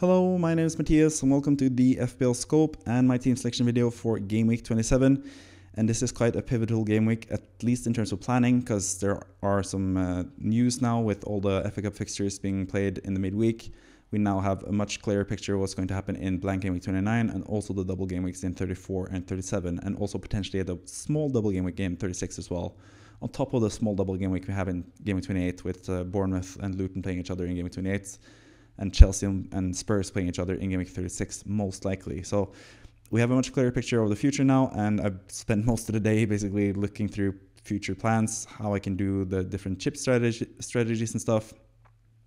Hello, my name is Matthias and welcome to the FPL scope and my team selection video for game week 27. And this is quite a pivotal game week, at least in terms of planning, because there are some news now with all the FA Cup fixtures being played in the midweek. We now have a much clearer picture of what's going to happen in blank game week 29 and also the double game weeks in 34 and 37, and also potentially a small double game week game 36 as well. On top of the small double game week we have in game week 28 with Bournemouth and Luton playing each other in game week 28 and Chelsea and Spurs playing each other in game week 36 most likely. So we have a much clearer picture of the future now, and I've spent most of the day basically looking through future plans, how I can do the different chip strategies and stuff.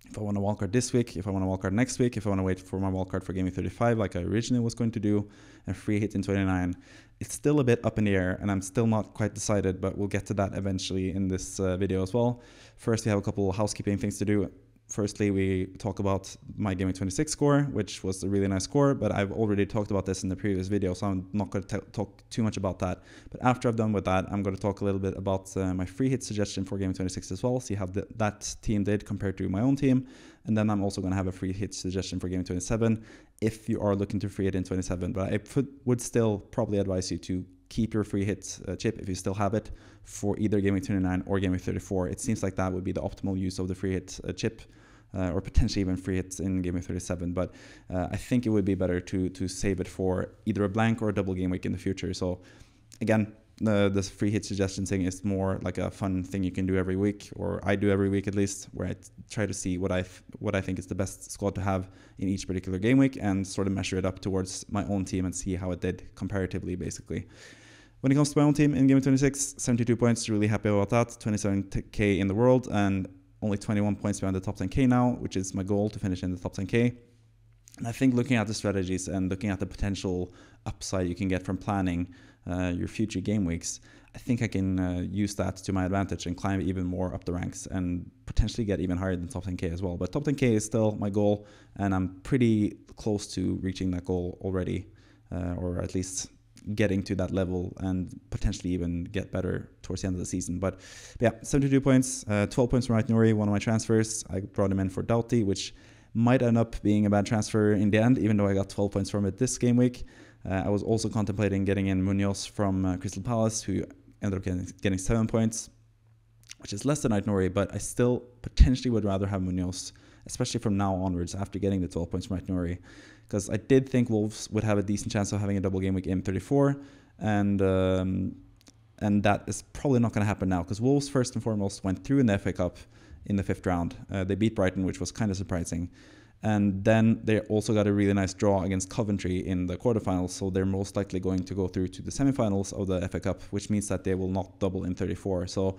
If I want to wildcard this week, if I want to wildcard next week, if I want to wait for my wildcard for game week 35 like I originally was going to do, and free hit in 29, it's still a bit up in the air and I'm still not quite decided, but we'll get to that eventually in this video as well. First, we have a couple of housekeeping things to do. Firstly, we talk about my GW26 score, which was a really nice score, but I've already talked about this in the previous video, so I'm not going to talk too much about that. But after I've done with that, I'm going to talk a little bit about my free hit suggestion for GW26 as well, see how that team did compared to my own team. And then I'm also going to have a free hit suggestion for GW27 if you are looking to free hit in 27. But I would still probably advise you to keep your free hit chip if you still have it for either game week 29 or game week 34. It seems like that would be the optimal use of the free hit chip, or potentially even free hits in game week 37. But I think it would be better to save it for either a blank or a double game week in the future. So again, the free hit suggestion thing is more like a fun thing you can do every week, or I do every week at least, where I try to see what I think is the best squad to have in each particular game week and sort of measure it up towards my own team and see how it did comparatively, basically. When it comes to my own team in game 26, 72 points, really happy about that. 27k in the world and only 21 points behind the top 10k now, which is my goal, to finish in the top 10k. And I think looking at the strategies and looking at the potential upside you can get from planning your future game weeks, I think I can use that to my advantage and climb even more up the ranks and potentially get even higher than top 10k as well. But top 10k is still my goal, and I'm pretty close to reaching that goal already, or at least getting to that level and potentially even get better towards the end of the season. But yeah, 72 points, 12 points from Nori, one of my transfers. I brought him in for Doughty, which might end up being a bad transfer in the end, even though I got 12 points from it this game week. I was also contemplating getting in Munoz from Crystal Palace, who ended up getting 7 points, which is less than Nori, but I still potentially would rather have Munoz, especially from now onwards after getting the 12 points from Nori, because I did think Wolves would have a decent chance of having a double game week in 34, and that is probably not going to happen now, because Wolves first and foremost went through in the FA Cup in the 5th round. They beat Brighton, which was kind of surprising. And then they also got a really nice draw against Coventry in the quarterfinals, so they're most likely going to go through to the semifinals of the FA Cup, which means that they will not double in 34. So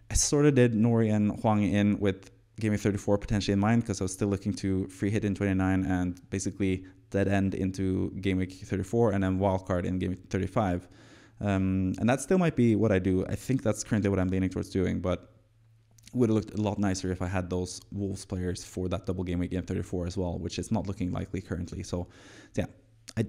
I sort of did Nori and Hwang in with game week 34 potentially in mind, because I was still looking to free hit in 29 and basically dead end into game week 34 and then wildcard in game week 35. And that still might be what I do. I think that's currently what I'm leaning towards doing, but would have looked a lot nicer if I had those Wolves players for that double game week game 34 as well, which is not looking likely currently. So yeah,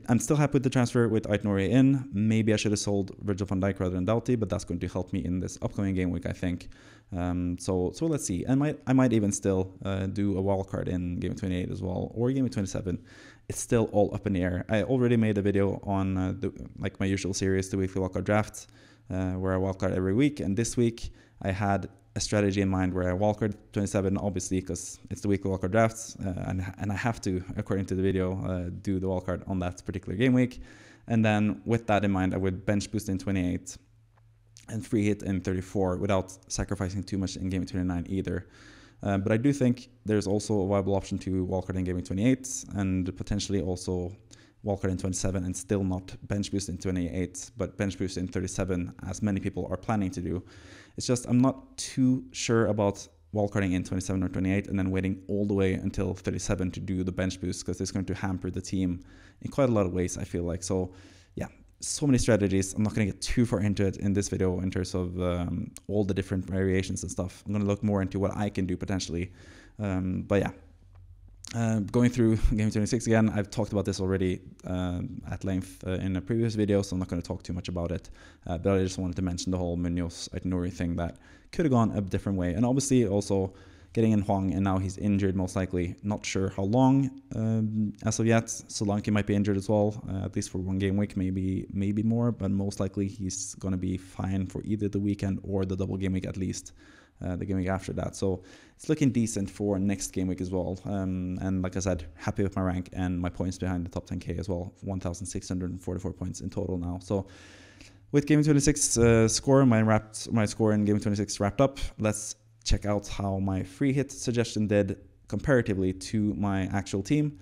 I'm still happy with the transfer with Nori in. Maybe I should have sold Virgil van Dijk rather than Doughty, but that's going to help me in this upcoming game week, I think. So let's see. I might even still do a wildcard in game 28 as well, or game 27. It's still all up in the air. I already made a video on like my usual series, the weekly wildcard draft, where I wildcard every week. And this week I had a strategy in mind where I wildcard 27, obviously, because it's the weekly wildcard drafts, and I have to, according to the video, do the wildcard on that particular game week. And then with that in mind, I would bench boost in 28 and free hit in 34 without sacrificing too much in game 29 either. But I do think there's also a viable option to wildcard in game 28 and potentially also wildcard in 27 and still not bench boost in 28, but bench boost in 37, as many people are planning to do. It's just I'm not too sure about wildcarding in 27 or 28 and then waiting all the way until 37 to do the bench boost, because it's going to hamper the team in quite a lot of ways, I feel like. So yeah, so many strategies. I'm not going to get too far into it in this video in terms of all the different variations and stuff. I'm going to look more into what I can do potentially. But yeah. Going through game 26 again, I've talked about this already at length in a previous video, so I'm not going to talk too much about it. But I just wanted to mention the whole Munoz Nori thing that could have gone a different way. And obviously also getting in Huang, and now he's injured most likely. Not sure how long as of yet. Solanke might be injured as well, at least for one game week, maybe more, but most likely he's going to be fine for either the weekend or the double game week at least. The game week after that. So it's looking decent for next game week as well. And like I said, happy with my rank and my points behind the top 10k as well. 1,644 points in total now. So with GW26 score, my score in GW26 wrapped up. Let's check out how my free hit suggestion did comparatively to my actual team.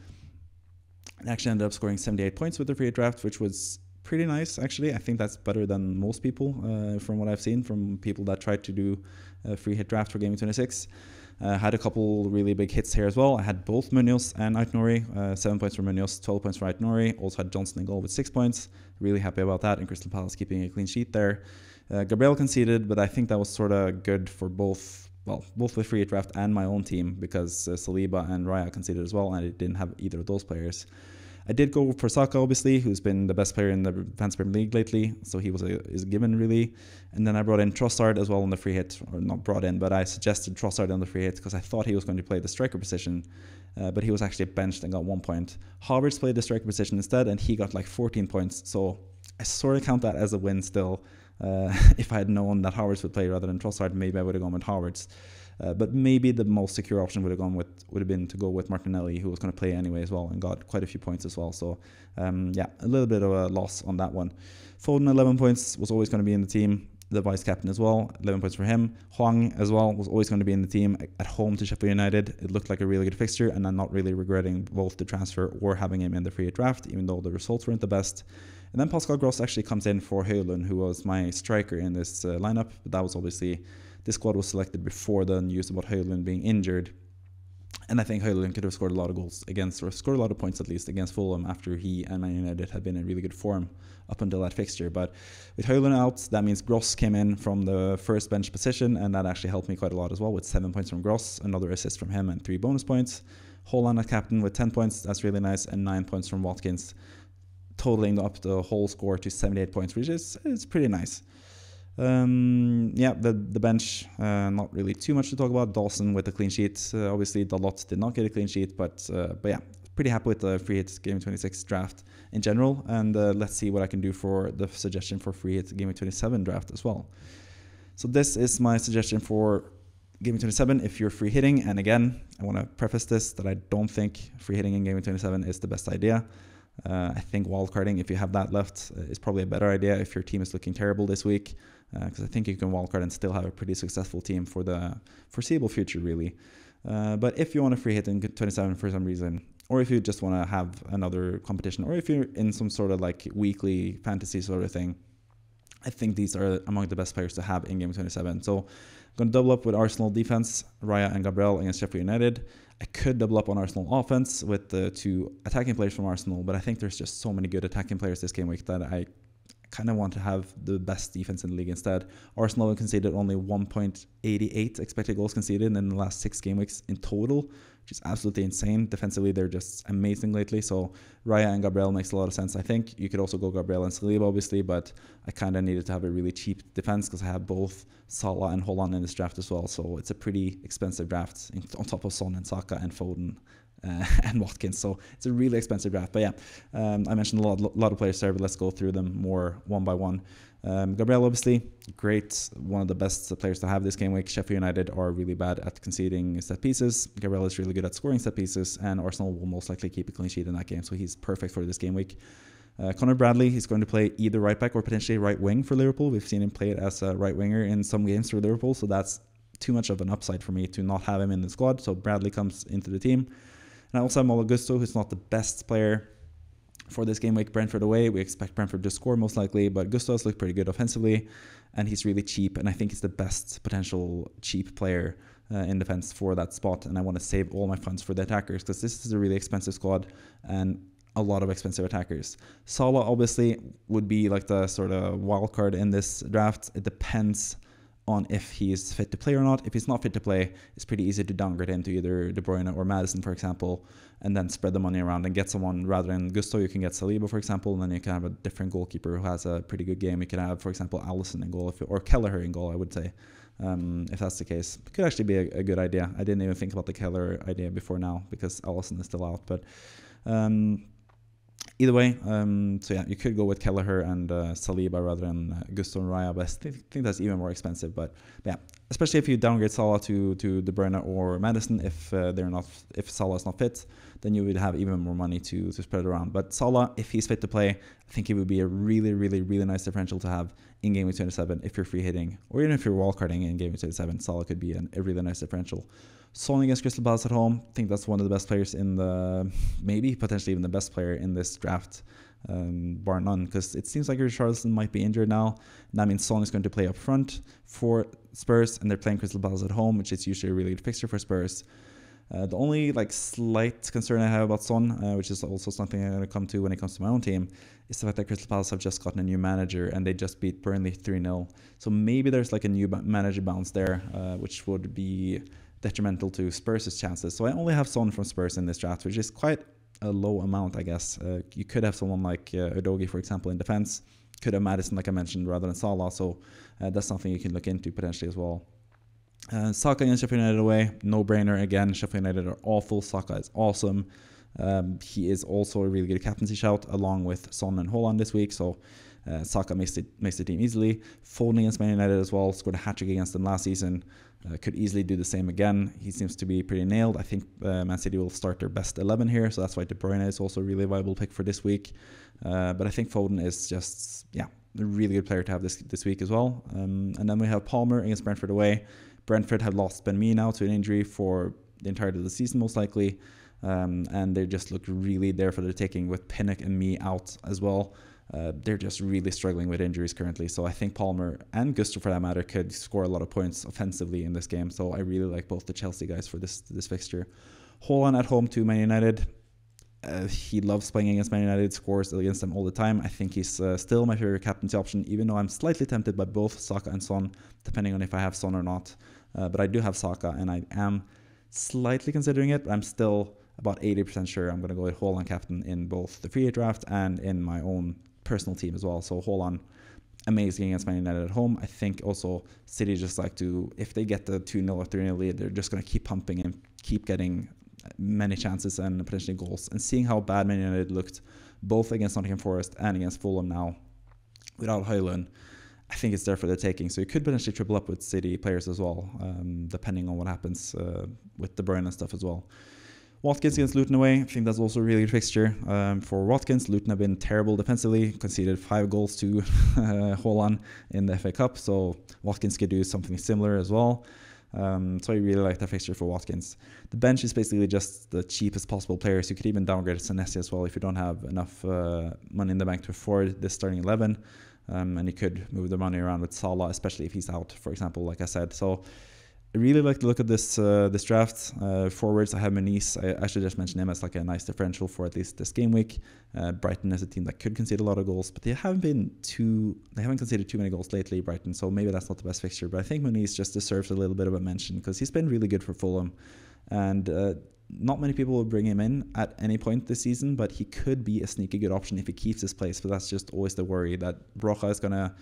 I actually ended up scoring 78 points with the free hit draft, which was pretty nice, actually. I think that's better than most people from what I've seen from people that tried to do a free hit draft for GW26. Had a couple really big hits here as well. I had both Munoz and Aitnori, 7 points for Munoz, 12 points for Aitnori. Also had Johnson in goal with 6 points. Really happy about that. And Crystal Palace keeping a clean sheet there. Gabriel conceded, but I think that was sort of good for both with free hit draft and my own team, because Saliba and Raya conceded as well, and I didn't have either of those players. I did go for Saka, obviously, who's been the best player in the Fantasy Premier League lately, so he is a given, really. And then I brought in Trossard as well on the free hit, or not brought in, but I suggested Trossard on the free hit because I thought he was going to play the striker position, but he was actually benched and got 1 point. Havertz played the striker position instead, and he got like 14 points, so I sort of count that as a win still. If I had known that Havertz would play rather than Trossard, maybe I would have gone with Havertz. But maybe the most secure option would have been to go with Martinelli, who was going to play anyway as well and got quite a few points as well. So yeah, a little bit of a loss on that one. Foden, 11 points, was always going to be in the team. The vice captain as well, 11 points for him. Huang as well was always going to be in the team at home to Sheffield United. It looked like a really good fixture, and I'm not really regretting both the transfer or having him in the free hit draft, even though the results weren't the best. And then Pascal Gross actually comes in for Højlund, who was my striker in this lineup. But that was obviously, this squad was selected before the news about Højlund being injured. And I think Højlund could have scored a lot of goals against, or scored a lot of points at least, against Fulham after he and Man United had been in really good form up until that fixture. But with Højlund out, that means Gross came in from the first bench position, and that actually helped me quite a lot as well, with 7 points from Gross, another assist from him, and 3 bonus points. Haaland at captain with 10 points, that's really nice, and 9 points from Watkins, totaling up the whole score to 78 points, which is pretty nice. Yeah, the bench, not really too much to talk about. Dawson with a clean sheet. Obviously, Dalot did not get a clean sheet, but yeah, pretty happy with the free hit GW26 draft in general. And let's see what I can do for the suggestion for free hit GW27 draft as well. So this is my suggestion for GW27 if you're free hitting. And again, I want to preface this that I don't think free hitting in GW27 is the best idea. I think wildcarding, if you have that left, is probably a better idea if your team is looking terrible this week, because I think you can wildcard and still have a pretty successful team for the foreseeable future, really. But if you want to free hit in 27 for some reason, or if you just want to have another competition, or if you're in some sort of like weekly fantasy sort of thing, I think these are among the best players to have in Game 27. So I'm going to double up with Arsenal defense, Raya and Gabriel against Sheffield United. I could double up on Arsenal offense with the 2 attacking players from Arsenal, but I think there's just so many good attacking players this game week that I kind of want to have the best defense in the league instead. Arsenal conceded only 1.88 expected goals conceded in the last 6 game weeks in total, which is absolutely insane. Defensively, they're just amazing lately. So Raya and Gabriel makes a lot of sense. I think you could also go Gabriel and Saliba, obviously, but I kind of needed to have a really cheap defense because I have both Salah and Haaland in this draft as well. So it's a pretty expensive draft on top of Son and Saka and Foden and Watkins. So it's a really expensive draft. But yeah, I mentioned a lot of players there, but let's go through them more one by one. Gabriel, obviously, great. One of the best players to have this game week. Sheffield United are really bad at conceding set pieces. Gabriel is really good at scoring set pieces, and Arsenal will most likely keep a clean sheet in that game, so he's perfect for this game week. Conor Bradley, he's going to play either right back or potentially right wing for Liverpool. We've seen him play it as a right winger in some games for Liverpool, so that's too much of an upside for me to not have him in the squad. So Bradley comes into the team. And I also have Malo Gusto, who's not the best player for this game week. Brentford away, we expect Brentford to score most likely, but Gusto has looked pretty good offensively, and he's really cheap, and I think he's the best potential cheap player in defense for that spot, and I want to save all my funds for the attackers because this is a really expensive squad and a lot of expensive attackers. Salah obviously would be like the sort of wild card in this draft. It depends on if he's fit to play or not. If he's not fit to play, it's pretty easy to downgrade into either De Bruyne or Maddison, for example, and then spread the money around and get someone. Rather than Gusto, you can get Saliba, for example, and then you can have a different goalkeeper who has a pretty good game. You can have, for example, Alisson in goal, or Kelleher in goal, I would say. if that's the case. It could actually be a good idea. I didn't even think about the Keller idea before now because Allison is still out. But either way, so yeah, you could go with Kelleher and Saliba rather than Gusto and Raya, but I think that's even more expensive. But yeah, especially if you downgrade Salah to De Bruyne or Madison, if Salah is not fit, then you would have even more money to spread around. But Salah, if he's fit to play, I think it would be a really, really, really nice differential to have in Game Week 27 if you're free hitting, or even if you're wildcarding in Game Week 27. Salah could be a really nice differential. Son against Crystal Palace at home, I think that's one of the best players in the, maybe potentially even the best player in this draft, bar none, because it seems like Richarlison might be injured now. And that means Son is going to play up front for Spurs, and they're playing Crystal Palace at home, which is usually a really good fixture for Spurs. The only slight concern I have about Son, which is also something I'm going to come to when it comes to my own team, is the fact that Crystal Palace have just gotten a new manager and they just beat Burnley 3-0. So maybe there's a new manager bounce there, which would be detrimental to Spurs' chances. So I only have Son from Spurs in this draft, which is quite a low amount, I guess. You could have someone like Udogie, for example, in defense. Could have Madison, like I mentioned, rather than Salah. So that's something you can look into potentially as well. Saka against Sheffield United away, no-brainer again. Sheffield United are awful. Saka is awesome. He is also a really good captaincy shout, along with Son and Haaland this week. So Saka makes the team easily. Foden against Man United as well, scored a hat-trick against them last season. Could easily do the same again. He seems to be pretty nailed. I think Man City will start their best 11 here, so that's why De Bruyne is also a really viable pick for this week. But I think Foden is just, a really good player to have this week as well. And then we have Palmer against Brentford away. Brentford have lost Ben Mee now to an injury for the entirety of the season, most likely. And they just look really there for the taking with Pinnock and Mee out as well. They're just really struggling with injuries currently. So I think Palmer and Gusto, for that matter, could score a lot of points offensively in this game. So I really like both the Chelsea guys for this fixture. Haaland at home to Man United. He loves playing against Man United, scores against them all the time. I think he's still my favorite captaincy option, even though I'm slightly tempted by both Saka and Son, depending on if I have Son or not. But I do have Saka, and I am slightly considering it, but I'm still about 80% sure I'm going to go with Haaland captain in both the free hit draft and in my own personal team as well. So Haaland, amazing against Man United at home. I think also City just like to, if they get the 2-0 or 3-0 lead, they're just going to keep pumping and keep getting many chances and potentially goals. And seeing how bad Man United looked both against Nottingham Forest and against Fulham now without Højlund, I think it's there for the taking. So you could potentially triple up with City players as well, depending on what happens with De Bruyne and stuff as well. Watkins against Luton away, I think that's also a really good fixture. For Watkins, Luton have been terrible defensively, conceded 5 goals to Haaland in the FA Cup, so Watkins could do something similar as well. So I really like that fixture for Watkins. The bench is basically just the cheapest possible players. You could even downgrade Senesi as well if you don't have enough money in the bank to afford this starting 11. And you could move the money around with Salah, especially if he's out, for example, like I said. So I really like to look at this draft. Forwards, I have Muniz. I should just mention him as like a nice differential for at least this game week. Brighton is a team that could concede a lot of goals, but they haven't conceded too many goals lately, Brighton, so maybe that's not the best fixture. But I think Muniz just deserves a little bit of a mention because he's been really good for Fulham. And not many people will bring him in at any point this season, but he could be a sneaky good option if he keeps his place. But that's just always the worry that Broja is going to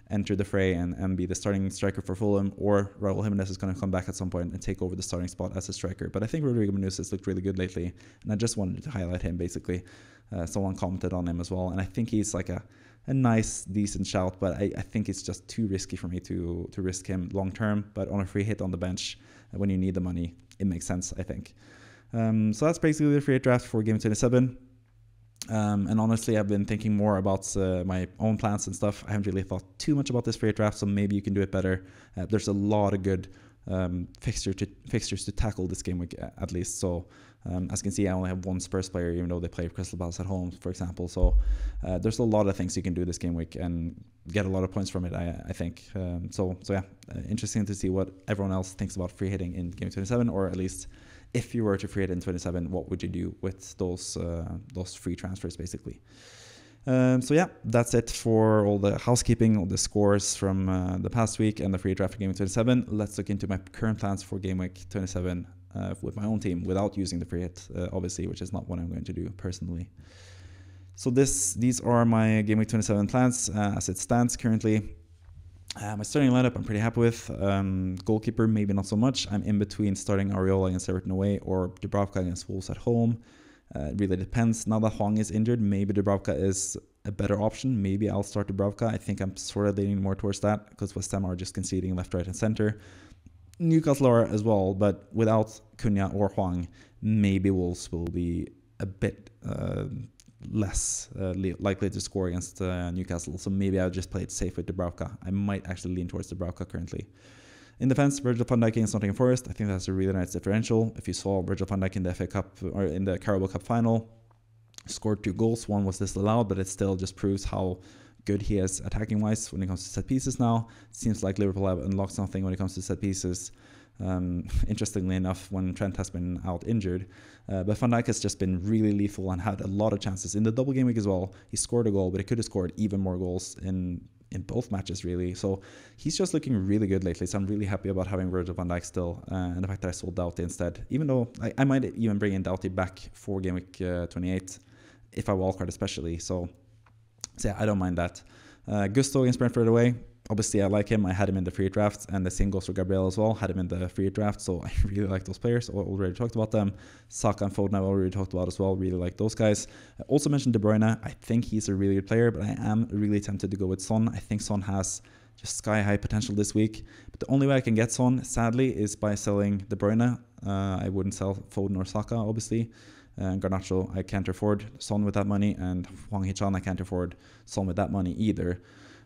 enter the fray and be the starting striker for Fulham, or Raul Jimenez is going to come back at some point and take over the starting spot as a striker. But I think Rodrigo Muniz has looked really good lately, and I just wanted to highlight him basically. Someone commented on him as well, and I think he's like a nice, decent shout, but I think it's just too risky for me to risk him long term. But on a free hit on the bench, when you need the money, it makes sense, I think. So that's basically the free hit draft for Game 27. And honestly, I've been thinking more about my own plans and stuff. I haven't really thought too much about this free hit draft, so maybe you can do it better. There's a lot of good fixtures to tackle this game week, at least. So as you can see, I only have one Spurs player, even though they play Crystal Palace at home, for example. So there's a lot of things you can do this game week and get a lot of points from it, I think. So yeah, interesting to see what everyone else thinks about free hitting in Game 27, or at least if you were to free hit in 27, what would you do with those free transfers, basically? So yeah, that's it for all the housekeeping, all the scores from the past week and the free draft for Game Week 27. Let's look into my current plans for Game Week 27 with my own team without using the free hit, obviously, which is not what I'm going to do personally. So these are my Game Week 27 plans as it stands currently. My starting lineup I'm pretty happy with. Goalkeeper, maybe not so much. I'm in between starting Areola against Everton away or Dubravka against Wolves at home. It really depends. Now that Hwang is injured, maybe Dubravka is a better option. Maybe I'll start Dubravka. I think I'm sort of leaning more towards that because West Ham are just conceding left, right, and center. Newcastle are as well, but without Cunha or Hwang, maybe Wolves will be a bit less likely to score against Newcastle. So maybe I'll just play it safe with Dubravka. I might actually lean towards Dubravka currently. In defense, Virgil van Dijk against Nottingham Forest. I think that's a really nice differential. If you saw Virgil van Dijk in the FA Cup or in the Carabao Cup final, scored 2 goals. One was disallowed, but it still just proves how good he is attacking wise when it comes to set pieces now. It seems like Liverpool have unlocked something when it comes to set pieces. Interestingly enough, when Trent has been out injured, but Van Dijk has just been really lethal and had a lot of chances in the double game week as well. He scored a goal, but he could have scored even more goals in both matches really. So he's just looking really good lately. So I'm really happy about having Virgil van Dijk still, and the fact that I sold Doughty instead. Even though I might even bring in Doughty back for game week 28 if I wildcard especially. So yeah, I don't mind that. Gusto against Brentford away. Obviously, I like him. I had him in the free draft, and the same goes for Gabriel as well. Had him in the free draft, so I really like those players. I already talked about them. Saka and Foden I've already talked about as well. Really like those guys. I also mentioned De Bruyne. I think he's a really good player, but I am really tempted to go with Son. I think Son has just sky-high potential this week. But the only way I can get Son, sadly, is by selling De Bruyne. I wouldn't sell Foden or Saka, obviously. Garnacho, I can't afford Son with that money, and Hwang Hee-chan, I can't afford Son with that money either.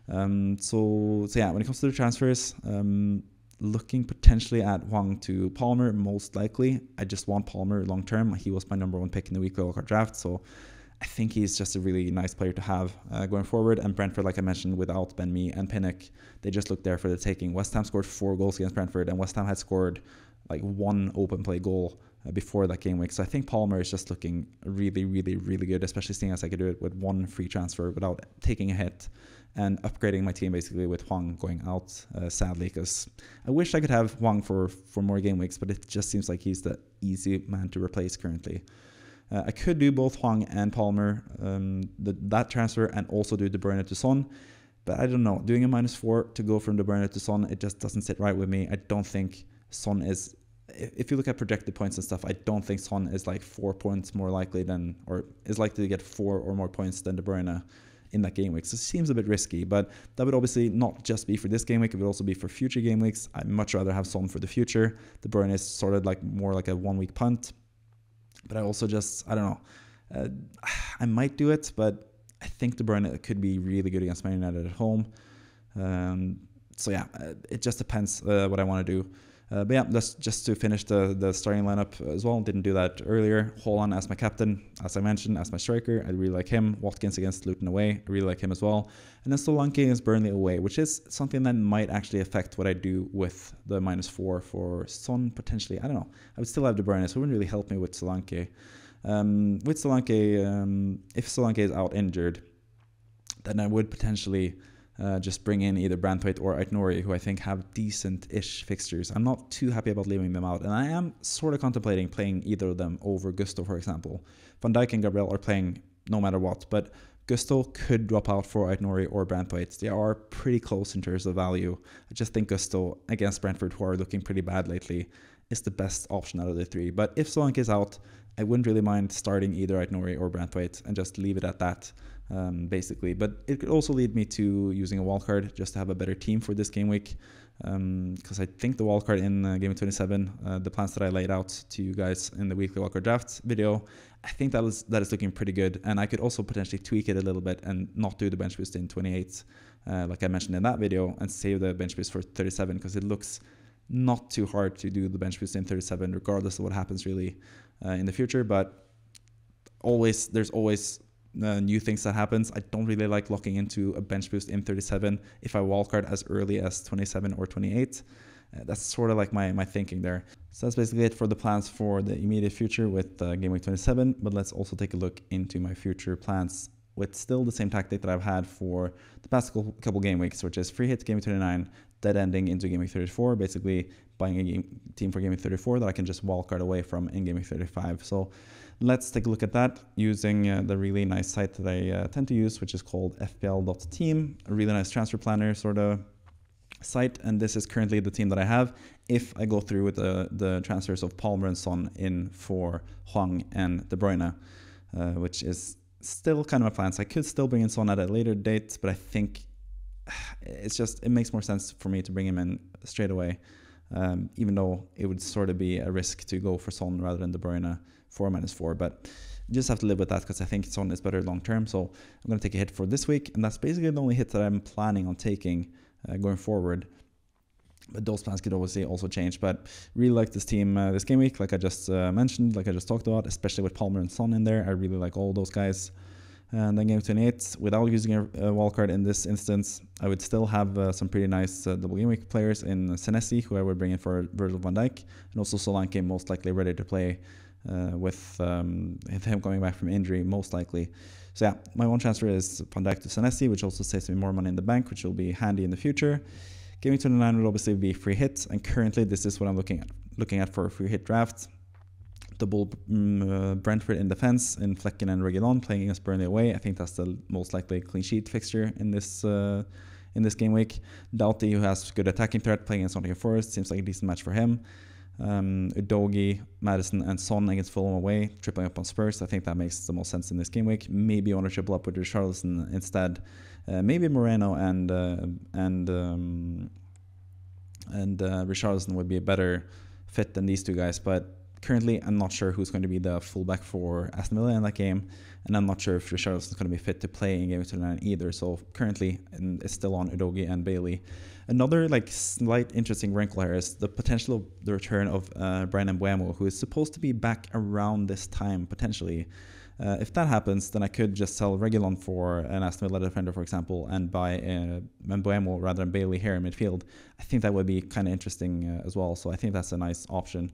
So yeah, when it comes to the transfers, looking potentially at Hwang to Palmer, most likely. I just want Palmer long term. He was my number 1 pick in the weekly wildcard draft, so I think he's just a really nice player to have going forward. And Brentford, like I mentioned, without Ben Mee and Pinnock, they just looked there for the taking. West Ham scored 4 goals against Brentford, and West Ham had scored like 1 open play goal before that game week. So I think Palmer is just looking really, really, really good, especially seeing as I could do it with 1 free transfer without taking a hit and upgrading my team basically with Hwang going out, sadly, because I wish I could have Hwang for more game weeks, but it just seems like he's the easy man to replace currently. I could do both Hwang and Palmer, that transfer, and also do De Bruyne to Son, but I don't know. Doing a -4 to go from De Bruyne to Son, it just doesn't sit right with me. I don't think Son is... If you look at projected points and stuff, I don't think Son is like 4 points more likely than, or is likely to get 4 or more points than De Bruyne in that game week. So it seems a bit risky, but that would obviously not just be for this game week, it would also be for future game weeks. I'd much rather have Son for the future. De Bruyne is sort of like more like a 1 week punt, but I also just, I don't know. I might do it, but I think De Bruyne could be really good against Man United at home. So yeah, it just depends what I want to do. But yeah, that's just to finish the starting lineup as well. Didn't do that earlier. Haaland as my captain, as I mentioned, as my striker. I really like him. Watkins against Luton away. I really like him as well. And then Solanke against Burnley away, which is something that might actually affect what I do with the -4 for Son potentially. I don't know. I would still have De Bruyne, so it wouldn't really help me with Solanke. With Solanke, if Solanke is out injured, then I would potentially... just bring in either Branthwaite or Aït-Nouri, who I think have decent-ish fixtures. I'm not too happy about leaving them out, and I am sort of contemplating playing either of them over Gusto, for example. Van Dijk and Gabriel are playing no matter what, but Gusto could drop out for Aït-Nouri or Branthwaite. They are pretty close in terms of value. I just think Gusto against Brentford, who are looking pretty bad lately, is the best option out of the 3. But if Solanke is out, I wouldn't really mind starting either Aït-Nouri or Branthwaite and just leave it at that. Basically, but it could also lead me to using a wildcard just to have a better team for this game week, because I think the wildcard in game 27, the plans that I laid out to you guys in the weekly wildcard draft video, I think that is looking pretty good, and I could also potentially tweak it a little bit and not do the bench boost in 28 like I mentioned in that video, and save the bench boost for 37, because it looks not too hard to do the bench boost in 37 regardless of what happens really in the future. But there's always new things that happens. I don't really like locking into a bench boost in 37 if I wildcard as early as 27 or 28. That's sort of like my thinking there. So that's basically it for the plans for the immediate future with game week 27. But let's also take a look into my future plans with still the same tactic that I've had for the past couple game weeks, which is free hit game week 29, dead ending into game week 34, basically buying a team for game week 34 that I can just wildcard away from in game week 35. So let's take a look at that using the really nice site that I tend to use, which is called FPL.team, a really nice transfer planner sort of. site, and this is currently the team that I have if I go through with the transfers of Palmer and Son in for Hwang and De Bruyne, which is still kind of my plans. I could still bring in Son at a later date, but I think it makes more sense for me to bring him in straight away, even though it would sort of be a risk to go for Son rather than De Bruyne for -4, but you just have to live with that because I think Son is better long term. So I'm going to take a hit for this week, and that's basically the only hit that I'm planning on taking going forward. But those plans could obviously also change. But really like this team this game week, like I just mentioned, like I just talked about, especially with Palmer and Son in there. I really like all those guys. And then game 28, without using a wildcard in this instance, I would still have some pretty nice double game week players in Senesi, who I would bring in for Virgil van Dijk, and also Solanke most likely ready to play with him coming back from injury, most likely. So yeah, my one transfer is Van Dijk to Senesi, which also saves me more money in the bank, which will be handy in the future. Game week 29 would obviously be free hit, and currently this is what I'm looking at for a free hit draft. Double Brentford in defense in Flecken and Reguilon playing against Burnley away. I think that's the most likely clean sheet fixture in this game week. Doughty, who has good attacking threat, playing against Nottingham Forest, seems like a decent match for him. Udogi, Madison, and Son against Fulham away, tripling up on Spurs. I think that makes the most sense in this game week. Maybe you want to triple up with Richarlison instead. Maybe Moreno and Richarlison would be a better fit than these two guys, but currently, I'm not sure who's going to be the fullback for Aston Villa in that game, and I'm not sure if Richarlison is going to be fit to play in Game 29 either. So currently, it's still on Udogi and Bailey. Another slight interesting wrinkle here is the potential of the return of Brian Mbeumo, who is supposed to be back around this time potentially. If that happens, then I could just sell Reguilon for an Aston Villa defender, for example, and buy Mbeumo rather than Bailey here in midfield. I think that would be kind of interesting as well. So I think that's a nice option.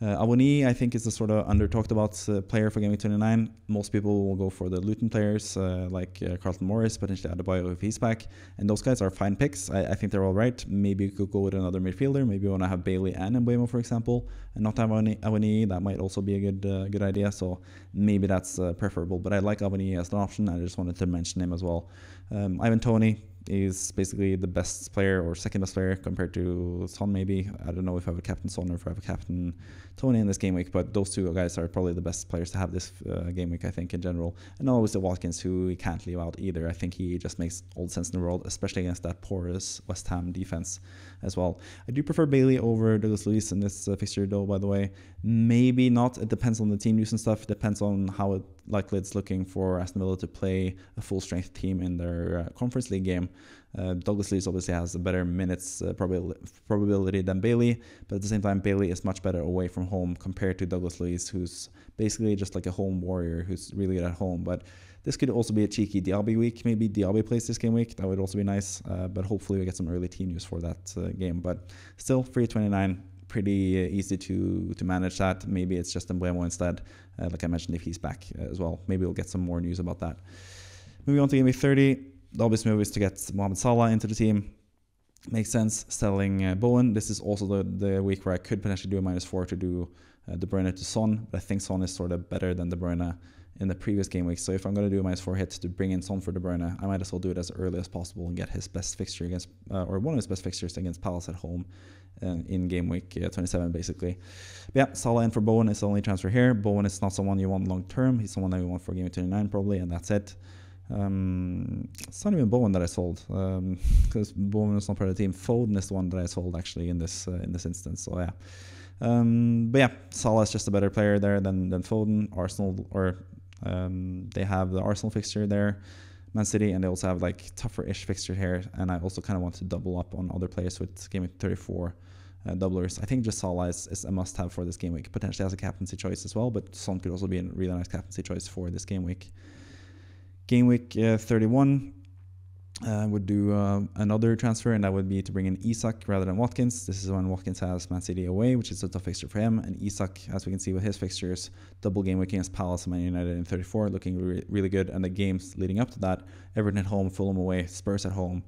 Awoniyi, I think, is the sort of under-talked about player for Game Week 29. Most people will go for the Luton players like Carlton Morris, potentially Adebayo if he's back. And those guys are fine picks. I think they're all right. Maybe you could go with another midfielder. Maybe you want to have Bailey and Mbeumo, for example, and not have Awoniyi. That might also be a good idea. So maybe that's preferable. But I like Awoniyi as an option. I just wanted to mention him as well. Ivan Toney is basically the best player or second best player compared to Son maybe. I don't know if I have a captain Son or if I have a captain Toney in this game week, but those two guys are probably the best players to have this game week, I think, in general. And always the Watkins, who we can't leave out either. I think he just makes all the sense in the world, especially against that porous West Ham defense as well. I do prefer Bailey over Douglas Luiz in this fixture though, by the way. Maybe not. It depends on the team use and stuff. It depends on how likely it's looking for Aston Villa to play a full-strength team in their Conference League game. Douglas Luiz obviously has a better minutes probability than Bailey, but at the same time, Bailey is much better away from home compared to Douglas Luiz, who's basically just like a home warrior who's really good at home. But this could also be a cheeky Diaby week. Maybe Diaby plays this game week. That would also be nice, but hopefully we get some early team news for that game. But still, free 29. Pretty easy to manage that. Maybe it's just Mbeumo instead, like I mentioned, if he's back as well. Maybe we'll get some more news about that. Moving on to game week 30, the obvious move is to get Mohamed Salah into the team. Makes sense, selling Bowen. This is also the week where I could potentially do a -4 to do De Bruyne to Son, but I think Son is sort of better than De Bruyne in the previous game week. So if I'm going to do a -4 hit to bring in Son for De Bruyne, I might as well do it as early as possible and get his best fixture against, or one of his best fixtures against Palace at home in game week 27, basically. But yeah, Salah in for Bowen is the only transfer here. Bowen is not someone you want long term. He's someone that you want for game 29 probably, and that's it. It's not even Bowen that I sold, because Bowen is not part of the team. Foden is the one that I sold actually in this instance. So yeah. But yeah, Salah is just a better player there than Foden. Arsenal, or they have the Arsenal fixture there, Man City, and they also have like tougher-ish fixture here. And I also kind of want to double up on other players with game week 34 doublers. I think just Salah is a must-have for this game week. Potentially has a captaincy choice as well, but Son could also be a really nice captaincy choice for this game week. Game week 31 would do another transfer, and that would be to bring in Isak rather than Watkins. This is when Watkins has Man City away, which is a tough fixture for him. And Isak, as we can see with his fixtures, double game week against Palace and Man United in 34, looking really good. And the games leading up to that, Everton at home, Fulham away, Spurs at home,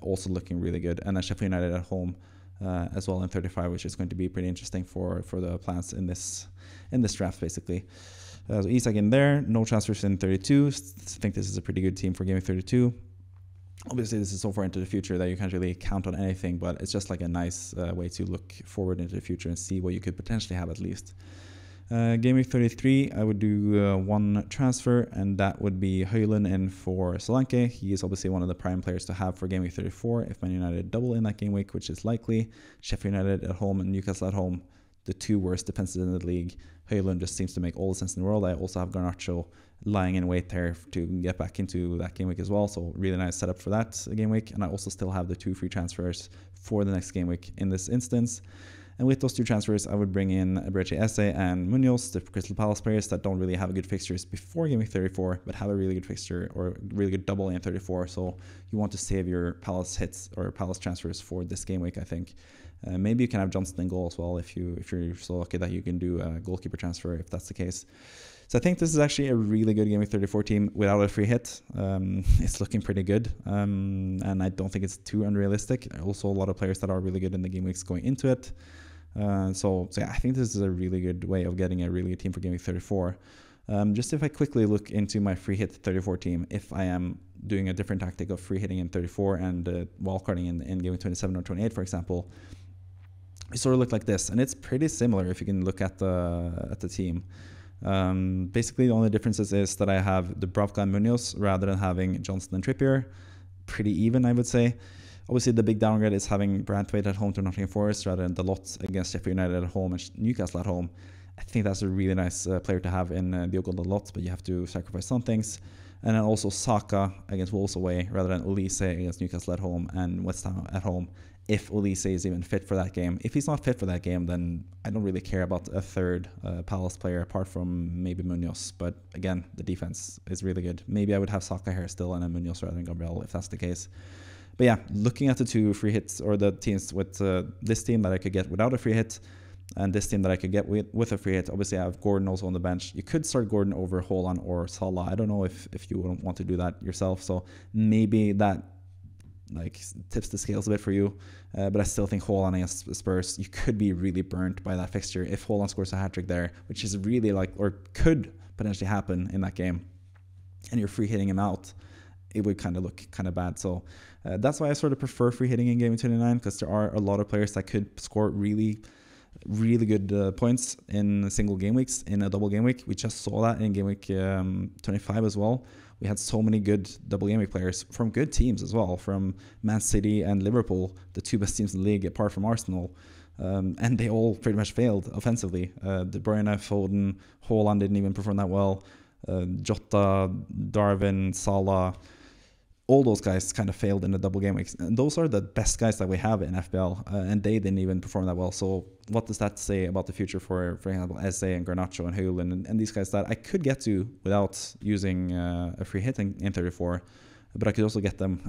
also looking really good. And then Sheffield United at home as well in 35, which is going to be pretty interesting for the plans in this draft, basically. So Isak in there, no transfers in 32. I think this is a pretty good team for game 32. Obviously, this is so far into the future that you can't really count on anything, but it's just like a nice way to look forward into the future and see what you could potentially have at least. Game week 33, I would do one transfer, and that would be Højlund in for Solanke. He is obviously one of the prime players to have for game week 34 if Man United double in that game week, which is likely. Sheffield United at home and Newcastle at home, the two worst defenses in the league. Højlund just seems to make all the sense in the world. I also have Garnacho lying in wait there to get back into that game week as well, so really nice setup for that game week. And I also still have the 2 free transfers for the next game week in this instance. And with those 2 transfers, I would bring in Eberechi Esse and Munoz, the Crystal Palace players that don't really have good fixtures before game week 34, but have a really good fixture or really good double in 34. So you want to save your Palace hits or Palace transfers for this game week, I think. Maybe you can have Johnson in goal as well if you're so lucky that you can do a goalkeeper transfer if that's the case. So I think this is actually a really good game week 34 team without a free hit. It's looking pretty good, and I don't think it's too unrealistic. Also, a lot of players that are really good in the game weeks going into it. So yeah, I think this is a really good way of getting a really good team for game week 34. Just if I quickly look into my free hit 34 team, if I am doing a different tactic of free hitting in 34 and wildcarding in game week 27 or 28, for example, it sort of look like this, and it's pretty similar if you can look at the team. Basically, the only differences is that I have Dubravka and Munoz rather than having Johnson and Trippier. Pretty even, I would say. Obviously, the big downgrade is having Branthwaite at home to Nottingham Forest rather than Dalot against Sheffield United at home and Newcastle at home. I think that's a really nice player to have in Diogo Dalot, but you have to sacrifice some things. And then also Saka against Wolves away rather than Olise against Newcastle at home and West Ham at home, if Olise is even fit for that game. If he's not fit for that game, then I don't really care about a third Palace player apart from maybe Munoz. But again, the defense is really good. Maybe I would have Saka here still and then Munoz rather than Gabriel if that's the case. But yeah, looking at the 2 free hits or the teams with this team that I could get without a free hit and this team that I could get with a free hit, obviously I have Gordon also on the bench. You could start Gordon over Haaland or Salah. I don't know if you wouldn't want to do that yourself. So maybe that like tips the scales a bit for you. But I still think Haaland against Spurs, you could be really burnt by that fixture if Haaland scores a hat-trick there, which is really like, or could potentially happen in that game, and you're free hitting him out. It would kind of look kind of bad. So that's why I sort of prefer free hitting in game week 29, because there are a lot of players that could score really good points in single game weeks in a double game week. We just saw that in game week 25 as well. We had so many good double game week players from good teams as well, from Man City and Liverpool, the 2 best teams in the league apart from Arsenal. And they all pretty much failed offensively. De Bruyne, Foden, Haaland didn't even perform that well. Jota, Darwin, Salah, all those guys kind of failed in the double game weeks. And those are the best guys that we have in FPL, and they didn't even perform that well. So what does that say about the future for example, Eze and Garnacho and Højlund and these guys that I could get to without using a free hit in 34, but I could also get them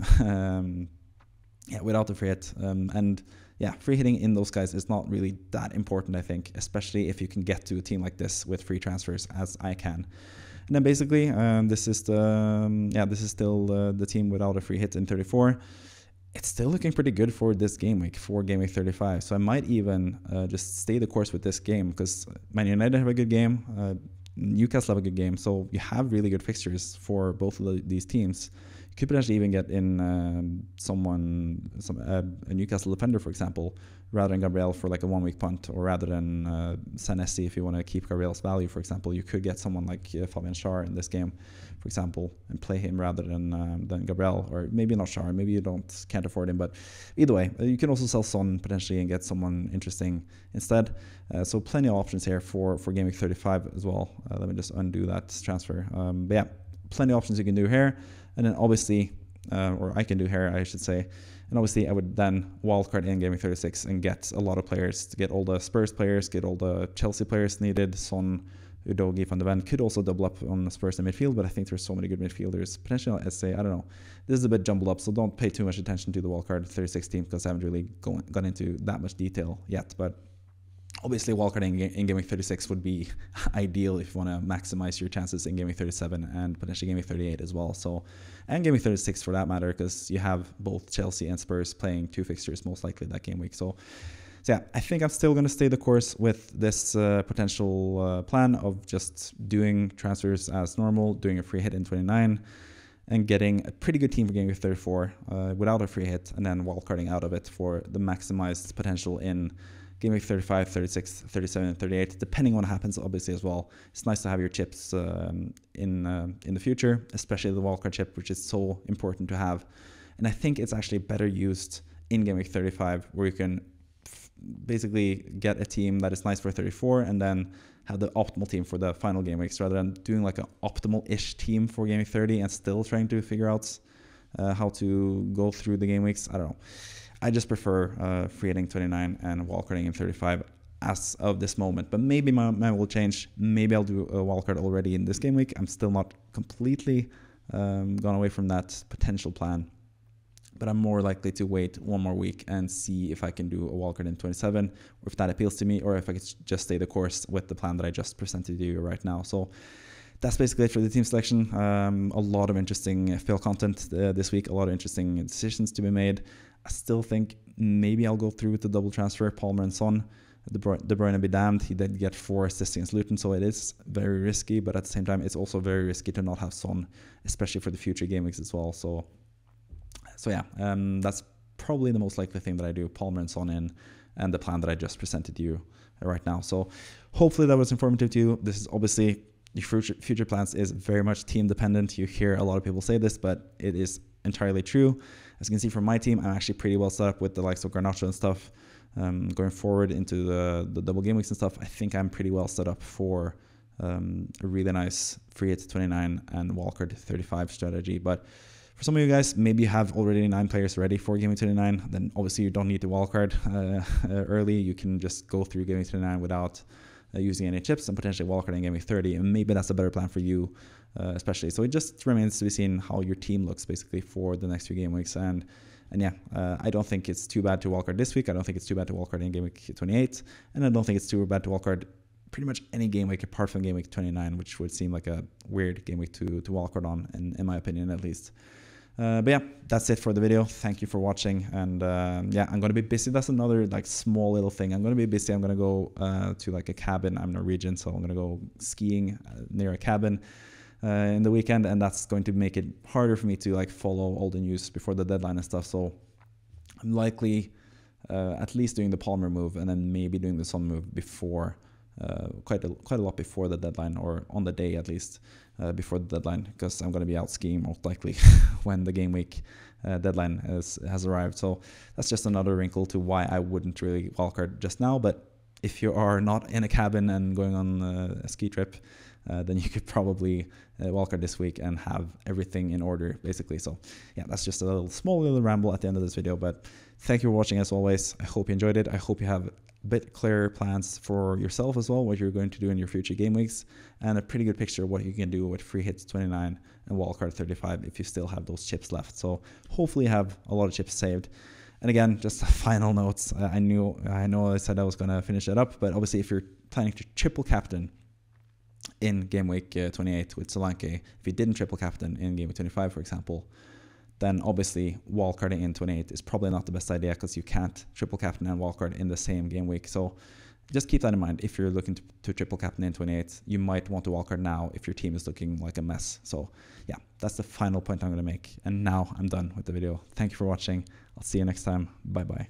without a free hit. And yeah, free hitting in those guys is not really that important, I think, especially if you can get to a team like this with free transfers, as I can. And then basically, this is still the team without a free hit in 34. It's still looking pretty good for this game week, for game week 35. So I might even just stay the course with this game, because Man United have a good game, Newcastle have a good game. So you have really good fixtures for both of these teams. You could potentially even get in a Newcastle defender, for example, rather than Gabriel for like a 1 week punt, or rather than Senesi if you want to keep Gabriel's value, for example. You could get someone like Fabian Schär in this game, for example, and play him rather than Gabriel, or maybe not Schär, maybe you can't afford him, but either way, you can also sell Son potentially and get someone interesting instead. So plenty of options here for game week 35 as well. Let me just undo that transfer. But yeah, plenty of options you can do here. And then obviously, or I can do here, I should say. And obviously, I would then wildcard in game week 36 and get a lot of players, to get all the Spurs players, get all the Chelsea players needed. Son, Udogie, Van de Ven could also double up on the Spurs in midfield, but I think there's so many good midfielders. Potentially Esse, I don't know. This is a bit jumbled up, so don't pay too much attention to the wildcard 36 team, because I haven't really gone into that much detail yet. But obviously, wildcarding in game week 36 would be ideal if you want to maximize your chances in game week 37 and potentially game week 38 as well. So, and game week 36 for that matter, because you have both Chelsea and Spurs playing 2 fixtures most likely that game week. So yeah, I think I'm still going to stay the course with this potential plan of just doing transfers as normal, doing a free hit in 29. and getting a pretty good team for Game Week 34 without a free hit, and then wildcarding out of it for the maximized potential in Game Week 35, 36, 37, and 38, depending on what happens, obviously, as well. It's nice to have your chips in the future, especially the wildcard chip, which is so important to have. And I think it's actually better used in Game Week 35, where you can basically get a team that is nice for 34 and then have the optimal team for the final game weeks, rather than doing like an optimal-ish team for Game Week 30 and still trying to figure out how to go through the game weeks. I don't know. I just prefer free hitting 29 and wildcarding in 35 as of this moment. But maybe my mind will change. Maybe I'll do a wildcard already in this game week. I'm still not completely gone away from that potential plan. But I'm more likely to wait one more week and see if I can do a wildcard in 27, or if that appeals to me, or if I could just stay the course with the plan that I just presented to you right now. So that's basically it for the team selection. A lot of interesting FPL content this week, a lot of interesting decisions to be made. I still think maybe I'll go through with the double transfer, Palmer and Son. De Bruyne be damned, he did get 4 assists against Luton, so it is very risky, but at the same time, it's also very risky to not have Son, especially for the future game weeks as well. So yeah, that's probably the most likely thing that I do, Palmer and Son in, and the plan that I just presented to you right now. So hopefully that was informative to you. This is obviously, your future plans is very much team dependent. You hear a lot of people say this, but it is entirely true. As you can see from my team, I'm actually pretty well set up with the likes of Garnacho and stuff. Going forward into the double game weeks and stuff, I think I'm pretty well set up for a really nice free hit 29 and wildcard 35 strategy. But for some of you guys, maybe you have already 9 players ready for Game Week 29, then obviously you don't need to wildcard early. You can just go through Game Week 29 without using any chips and potentially wildcarding Game Week 30, and maybe that's a better plan for you, especially. So it just remains to be seen how your team looks basically for the next few game weeks. And yeah, I don't think it's too bad to wildcard this week. I don't think it's too bad to wildcard in Game Week 28, and I don't think it's too bad to wildcard pretty much any game week apart from Game Week 29, which would seem like a weird game week to wildcard on, in my opinion at least. But yeah, that's it for the video. Thank you for watching, and yeah, I'm gonna be busy. That's another like small little thing. I'm gonna be busy. I'm gonna go to like a cabin. I'm Norwegian, so I'm gonna go skiing near a cabin in the weekend, and that's going to make it harder for me to like follow all the news before the deadline and stuff. So I'm likely at least doing the Palmer move, and then maybe doing the Son move before quite a lot before the deadline, or on the day at least before the deadline, because I'm going to be out skiing most likely when the game week deadline has arrived. So that's just another wrinkle to why I wouldn't really wildcard just now. But if you are not in a cabin and going on a ski trip, then you could probably wildcard this week and have everything in order, basically. So yeah, that's just a small little ramble at the end of this video. But thank you for watching as always. I hope you enjoyed it. I hope you have a bit clearer plans for yourself as well, what you're going to do in your future game weeks, and a pretty good picture of what you can do with free hits 29 and wildcard 35 if you still have those chips left. So hopefully you have a lot of chips saved. And again, just final notes. I know I said I was going to finish it up, but obviously if you're planning to triple captain in game week 28 with Solanke, if you didn't triple captain in game week 25, for example, then obviously wildcarding in 28 is probably not the best idea, because you can't triple captain and wildcard in the same game week. So just keep that in mind. If you're looking to triple captain in 28, you might want to wildcard now if your team is looking like a mess. So yeah, that's the final point I'm going to make. And now I'm done with the video. Thank you for watching. I'll see you next time. Bye bye.